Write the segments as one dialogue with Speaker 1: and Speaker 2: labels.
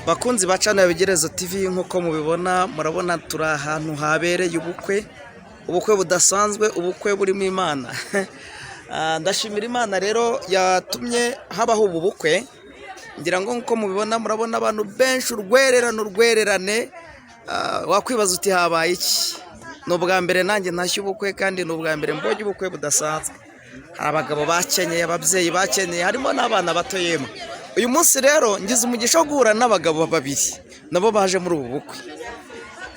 Speaker 1: Bakunzi bacana yabigerezo TV nkuko mubibona murabona turi ahantu habereye ubukwe budasanzwe, ubukwe burimo Imana. Ndashimira Imana rero yatumye habaho ubu bukwe. Ngira ngo nkuko mubibona murabona abantu benshi urwererane wakwibaza uti habaye iki. N'ubwa mbere nanjye ntashye ubukwe kandi n'ubwa mbere mbonye ubukwe budasanzwe. Hari abagabo bakenyeye, ababyeyi bakenyeye, harimo n'abana bato yema. Uyu munsi rero ngize umugisha wo guhura n'abagabo babiri nabo baje muri ubu bukwe.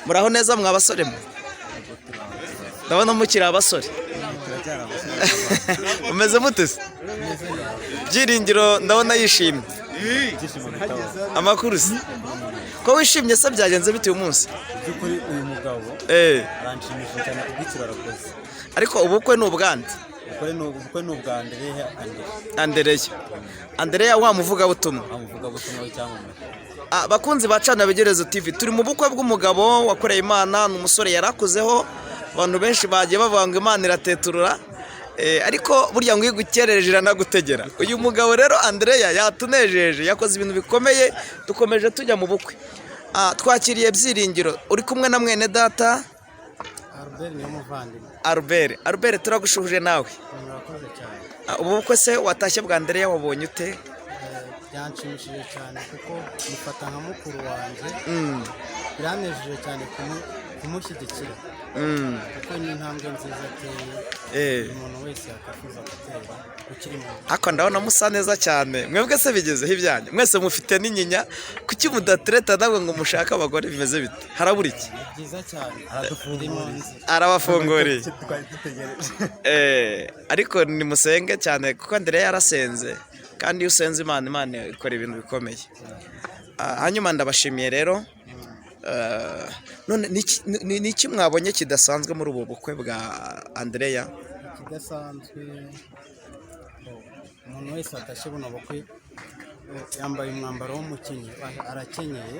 Speaker 1: Muraho neza mwa basore mwe? Ndabona mukiri abasore. Umeze mute se? Byiringiro ndabona yishimye. Amakuru se? Ko wishimye se byagenze bite uyu munsi?
Speaker 2: Byukuri uyu mugabo aranshimishije cyane kubikira arakoze.
Speaker 1: Ariko ubukwe ni ubwande.
Speaker 2: Ubukwe ni ubwa
Speaker 1: Andereya wa muvuga butumwa.
Speaker 2: Amuvuga butumwa w'icyamamare.
Speaker 1: Bakunzi bacana yabigerezo TV turi mu bukwe bw'umugabo wakoreye Imana, n'umusore yarakuzeho. Abantu benshi bagiye bavanga Imana irateturura. Ariko burya ngo igukerereje iranagutegera. Uyu mugabo rero Andereya yatunejeje, yakoze ibintu bikomeye, dukomeje tujya mu bukwe. Twakiriye Byiringiro, uri kumwe na mwene data
Speaker 2: Albert ni umuvandimwe.
Speaker 1: Albert turagushuhuje nawe.
Speaker 2: Murakoze cyane.
Speaker 1: Ubu bukwe se watashye bwa Andereya wabonye ute?
Speaker 2: Byanshimishije cyane kuko mufata nka mukuru wanjye. Biranejeje cyane kumushyigikira. Kuko ni intambwe nziza ateye. Umuntu wese yakwifuza gutera ukiri mu.
Speaker 1: Ako ndabona musa neza cyane. Mwebwe se bigezeho ibyanyu? Mwese mufite n'inyinya. Kuki mudatereta nabwo ngo mushaka abagore bimeze bite? Harabura iki?
Speaker 2: Byiza cyane. Aradufunguriye.
Speaker 1: Arabafunguriye. Ariko nimusenge cyane kuko Andereya yarasenze. Kandi iyo usenze Imana ikora ibintu bikomeye. Hanyuma ndabashimiye rero. None niki mwabonye kidasanzwe muri ubu bukwe bwa Andereya?
Speaker 2: Kidasanzwe umuntu wese atashye buno bukwe yambaye umwambaro w'umukenyero, arakenyeye.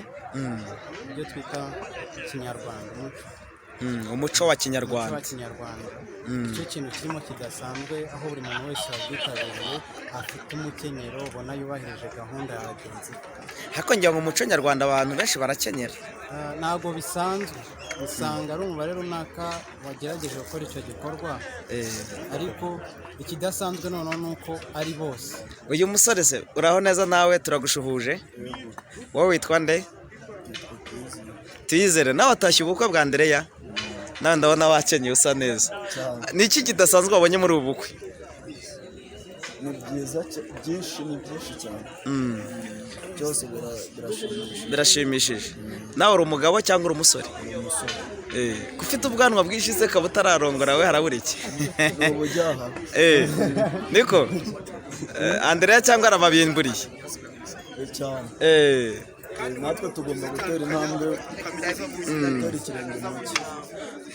Speaker 2: Ibyo twita Kinyarwanda,
Speaker 1: umuco wa Kinyarwanda.
Speaker 2: Icyo kintu kirimo kidasanzwe aho buri muntu wese wabyitabiriye afite umukenyero, ubona yubahirije gahunda ya bagenzi be.
Speaker 1: Ariko ngira ngo umuco nyarwanda abantu benshi barakenyera.
Speaker 2: Ntabwo bisanzwe, usanga ari umubare runaka wagerageje gukora icyo gikorwa. Ariko ikidasanzwe noneho ni uko ari bose.
Speaker 1: Uyu musore se uraho neza nawe turagushuhuje? Wowe witwa nde? Tuyizere. Nawe watashye ubukwe bwa Andereya? Nawe ndabona wakenyeye usa neza. Niki kidasanzwe wabonye muri ubu bukwe?
Speaker 2: Ni byiza byinshi cyane. Byose
Speaker 1: birashimishije. Nawe uri umugabo cyangwa uri umusore? Ufite ubwanwa bwinshi se kaba utararongora we harabura iki? Niko Andereya cyangwa arababimburiye?
Speaker 2: Natwe tugomba gutera intambwe gutera ikirenge mu cye.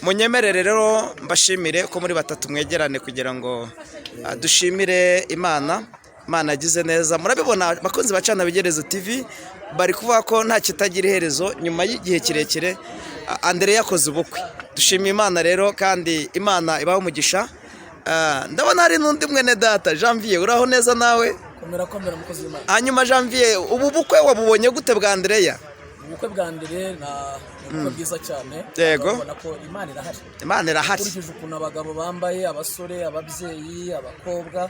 Speaker 1: Munyemerere rero mbashimire ko muri batatu mwegerane kugira ngo dushimire Imana agize neza. Murabibona bakunzi bacana yabigerezo TV bari kuvuga ko nta kitagira iherezo nyuma y'igihe kirekire Andereya yakoze ubukwe. Dushimiye Imana rero kandi Imana ibaho umugisha. Ndabona hari n'undi mwene data Janvier, uraho neza nawe?
Speaker 3: Komera mukozi w'Imana.
Speaker 1: Hanyuma Janvier, ubu bukwe wabubonye gute bwa Andereya?
Speaker 3: Ubukwe bwa Andereya ni bwiza cyane.
Speaker 1: Yego.
Speaker 3: Urabona ko
Speaker 1: Imana irahari.
Speaker 3: Ukurikije ukuntu abagabo bambaye, abasore, ababyeyi, abakobwa,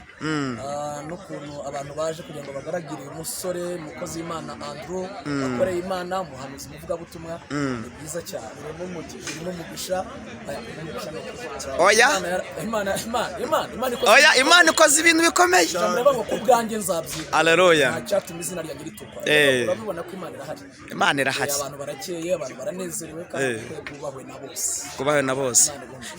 Speaker 3: n'ukuntu abantu baje kugira ngo bagaragire umusore mukozi w'Imana Andrew akoreye Imana, umuhanuzi muvugabutumwa. Ni byiza cyane. Umugisha.
Speaker 1: Oya. Imana ikoze ibintu bikomeye.
Speaker 3: Mureba ngo ku bwanjye nzabyiga.
Speaker 1: Haleluya.
Speaker 3: Cyatuma izina ryanjye ritukwa. Urabibona ko Imana irahari. Abantu barakeye, abantu baranezerewe kandi
Speaker 1: kubahwe na bose.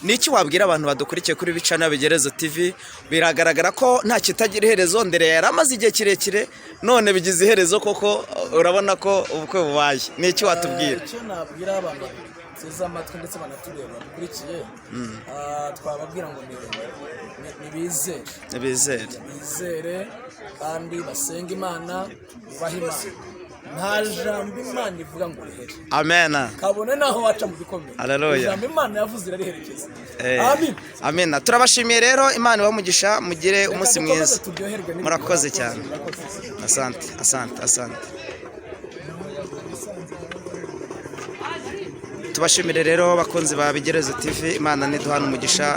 Speaker 1: Niki wabwira abantu badukurikiye kuri bicana yabigerezo TV? Biragaragara ko nta kitagira iherezo. Andereya yaramaze igihe kirekire none bigize iherezo koko, urabona ko ubukwe bubaye. Niki watubwira?
Speaker 3: Icyo nabwira abantu nziza amatwi ndetse banatureba badukurikiye, twababwira ngo bizere kandi basenga Imana, bubahe Imana. Nta jambo Imana ivuga ngo rihere.
Speaker 1: Amen.
Speaker 3: Kabone naho waca mu bikomeye.
Speaker 1: Haleluya.
Speaker 3: Jambo Imana yavuze irareherekeza.
Speaker 1: Amen. Turabashimiye rero, Imana ibamugisha, mugire umunsi mwiza. Murakoze cyane. Asante. tubashimire rero bakunzi ba Bigerezo TV, Imana niduhana umugisha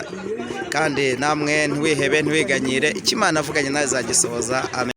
Speaker 1: kandi namwe ntiwihebe ntiwiganyire, icyo Imana avuganye nawe izagisohoza. Amen.